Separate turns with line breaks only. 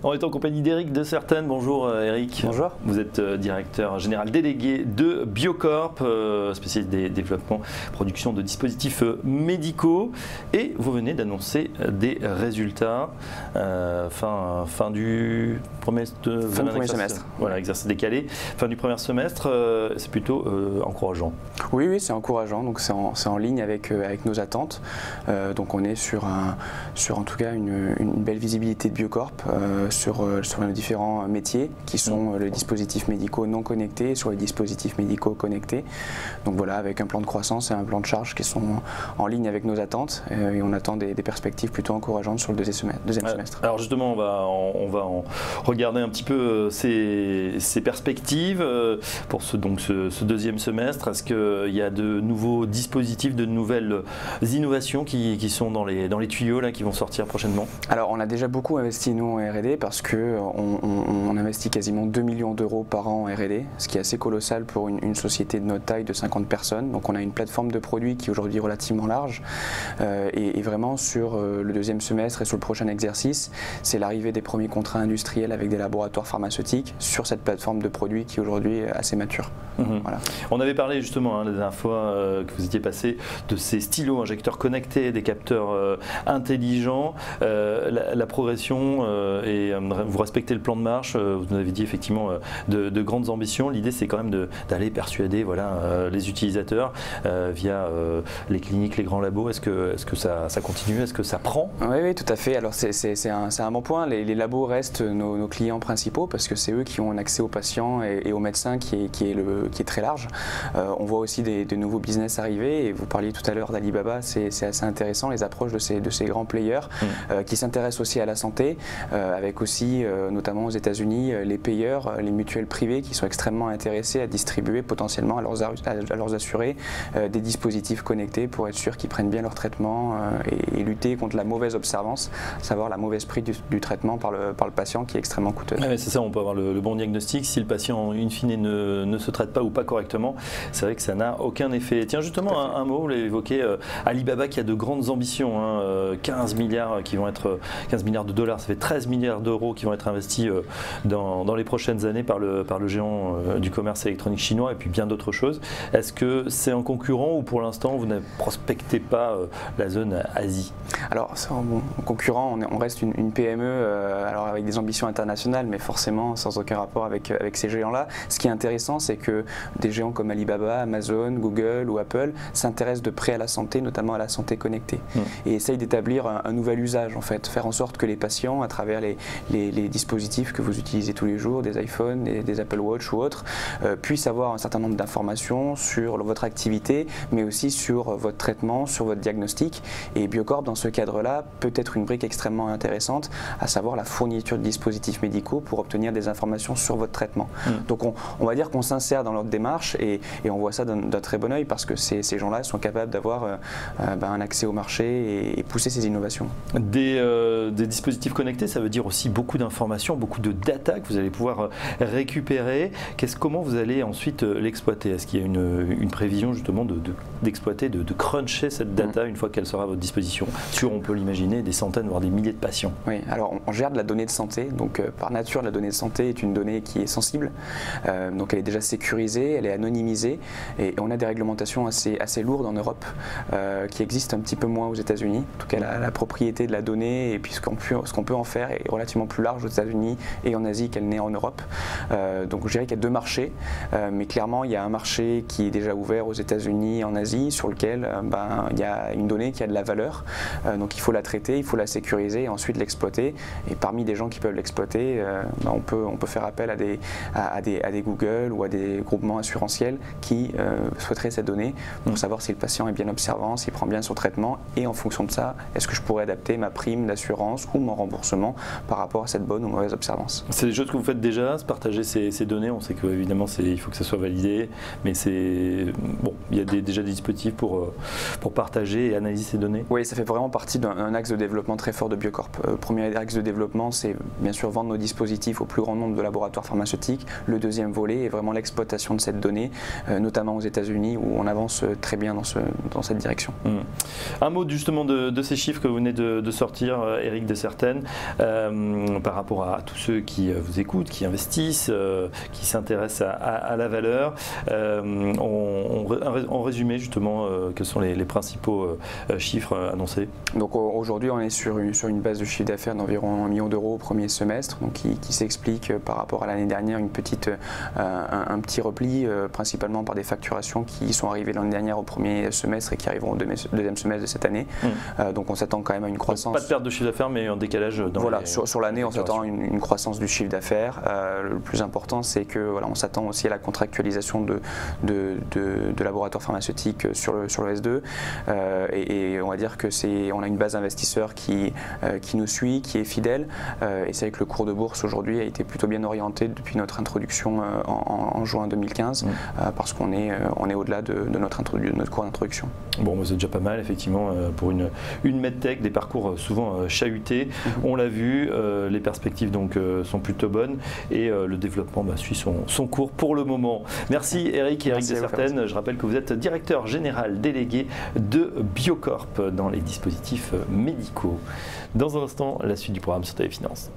On est en compagnie d'Éric de Certaine. Bonjour Éric.
Bonjour.
Vous êtes directeur général délégué de Biocorp, spécialiste des développements, production de dispositifs médicaux. Et vous venez d'annoncer des résultats fin du premier
semestre.
Voilà, exercice décalé. Fin du premier semestre, c'est plutôt encourageant.
Oui, c'est encourageant. Donc c'est en ligne avec nos attentes. Donc on est sur en tout cas une belle visibilité de Biocorp sur nos différents métiers qui sont les dispositifs médicaux non connectés et sur les dispositifs médicaux connectés. Donc voilà, avec un plan de croissance et un plan de charge qui sont en ligne avec nos attentes et on attend des perspectives plutôt encourageantes sur le deuxième semestre.
Alors justement, on va en regarder un petit peu ces perspectives pour ce deuxième semestre. Est-ce qu'il y a de nouveaux dispositifs, de nouvelles innovations qui sont dans les tuyaux là, qui vont sortir prochainement?
Alors on a déjà beaucoup investi nous en R&D parce qu'on investit quasiment 2 millions d'euros par an en R&D, ce qui est assez colossal pour une société de notre taille de 50 personnes. Donc on a une plateforme de produits qui est aujourd'hui relativement large et vraiment sur le deuxième semestre et sur le prochain exercice, c'est l'arrivée des premiers contrats industriels avec des laboratoires pharmaceutiques sur cette plateforme de produits qui est aujourd'hui assez mature. Voilà.
On avait parlé justement la dernière fois que vous étiez passé de ces stylos injecteurs connectés, des capteurs intelligents, la progression et vous respectez le plan de marche, vous nous avez dit effectivement de grandes ambitions. L'idée c'est quand même d'aller persuader les utilisateurs via les cliniques, les grands labos. Est-ce que ça continue? Est-ce que ça prend?
Oui, tout à fait. Alors c'est un bon point. Les labos restent nos clients principaux parce que c'est eux qui ont un accès aux patients et aux médecins qui est très large. On voit aussi des nouveaux business arriver et vous parliez tout à l'heure d'Alibaba, c'est assez intéressant les approches de ces grands players qui s'intéressent aussi à la santé avec aussi notamment aux États-Unis les payeurs, les mutuelles privées qui sont extrêmement intéressés à distribuer potentiellement à leurs assurés des dispositifs connectés pour être sûr qu'ils prennent bien leur traitement et lutter contre la mauvaise observance, savoir la mauvaise prise du traitement par le patient qui est extrêmement coûteuse.
Ouais, c'est ça, on peut avoir le bon diagnostic. Si le patient in fine ne se traite pas ou pas correctement, c'est vrai que ça n'a aucun effet. Tiens, justement un mot, vous l'avez évoqué, Alibaba qui a de grandes ambitions, 15 milliards de dollars, ça fait 13 milliards d'euros qui vont être investis dans les prochaines années par le géant du commerce électronique chinois et puis bien d'autres choses. Est-ce que c'est un concurrent ou pour l'instant vous ne prospectez pas la zone Asie?
Alors concurrent, on reste une PME alors avec des ambitions internationales mais forcément sans aucun rapport avec ces géants-là. Ce qui est intéressant, c'est que des géants comme Alibaba, Amazon, Google ou Apple s'intéressent de près à la santé, notamment à la santé connectée et essayent d'établir un nouvel usage en fait, faire en sorte que les patients à travers les dispositifs que vous utilisez tous les jours, des iPhones, des Apple Watch ou autres, puissent avoir un certain nombre d'informations sur votre activité mais aussi sur votre traitement, sur votre diagnostic et Biocorp dans ce cadre-là peut être une brique extrêmement intéressante, à savoir la fourniture de dispositifs médicaux pour obtenir des informations sur votre traitement. Donc on va dire qu'on s'insère dans leur démarche et on voit ça d'un très bon œil parce que ces gens-là sont capables d'avoir un accès au marché et pousser ces innovations.
Des dispositifs connectés, ça veut dire aussi beaucoup d'informations, beaucoup de data que vous allez pouvoir récupérer. Comment vous allez ensuite l'exploiter? Est-ce qu'il y a une prévision justement d'exploiter, de cruncher cette data une fois qu'elle sera à votre disposition sur, on peut l'imaginer, des centaines voire des milliers de patients? Oui,
alors on gère de la donnée de santé, donc par nature la donnée de santé est une donnée qui est sensible, donc elle est déjà sécurisée, elle est anonymisée et on a des réglementations assez lourdes en Europe qui existent un petit peu moins aux États-Unis. En tout cas la propriété de la donnée et puis ce qu'on peut en faire est relativement plus large aux États-Unis et en Asie qu'elle n'est en Europe. Donc je dirais qu'il y a deux marchés, mais clairement il y a un marché qui est déjà ouvert aux États-Unis et en Asie sur lequel il y a une donnée qui a de la valeur, donc il faut la traiter, il faut la sécuriser et ensuite l'exploiter. Et parmi des gens qui peuvent l'exploiter, on peut faire appel à des Google ou à des groupements assurantiels qui souhaiteraient cette donnée pour savoir si le patient est bien observant, s'il prend bien son traitement et en fonction de ça, est-ce que je pourrais adapter ma prime d'assurance ou mon remboursement par rapport à cette bonne ou mauvaise observance.
C'est des choses que vous faites déjà, partager ces données. On sait qu'évidemment il faut que ça soit validé, mais il y a déjà des dispositifs pour partager et analyser ces données.
Oui, ça fait vraiment partie d'un axe de développement très fort de Biocorp. Premier axe de développement, c'est bien sûr vendre nos dispositifs au plus grand nombre de laboratoires pharmaceutiques. Le deuxième volet est vraiment l'exploitation de cette donnée, notamment aux États-Unis où on avance très bien dans cette direction.
Un mot justement de ces chiffres que vous venez de sortir, Éric de Certaine. par rapport à tous ceux qui vous écoutent, qui investissent, qui s'intéressent à la valeur. En résumé, justement, quels sont les principaux chiffres annoncés?
Donc aujourd'hui, on est sur une base de chiffre d'affaires d'environ 1 million d'euros au premier semestre, donc qui s'explique par rapport à l'année dernière un petit repli, principalement par des facturations qui sont arrivées l'année dernière au premier semestre et qui arriveront au deuxième semestre de cette année. Donc on s'attend quand même à une croissance.
Donc, pas de perte de chiffre d'affaires, mais un décalage dans
voilà, sur l'année, on s'attend à une croissance du chiffre d'affaires. Le plus important, c'est que voilà, on s'attend aussi à la contractualisation de laboratoires pharmaceutiques sur le S2. Et on va dire que on a une base d'investisseurs qui nous suit, qui est fidèle. Et c'est vrai que le cours de bourse aujourd'hui a été plutôt bien orienté depuis notre introduction en juin 2015, parce qu'on est au-delà de notre cours d'introduction.
Bon, c'est déjà pas mal, effectivement, pour une medtech, des parcours souvent chahutés. On l'a vu, les perspectives donc sont plutôt bonnes et le développement suit son cours pour le moment. Merci Eric Dessertenne. Je rappelle que vous êtes directeur général délégué de Biocorp dans les dispositifs médicaux. Dans un instant, la suite du programme sur Téléfinance.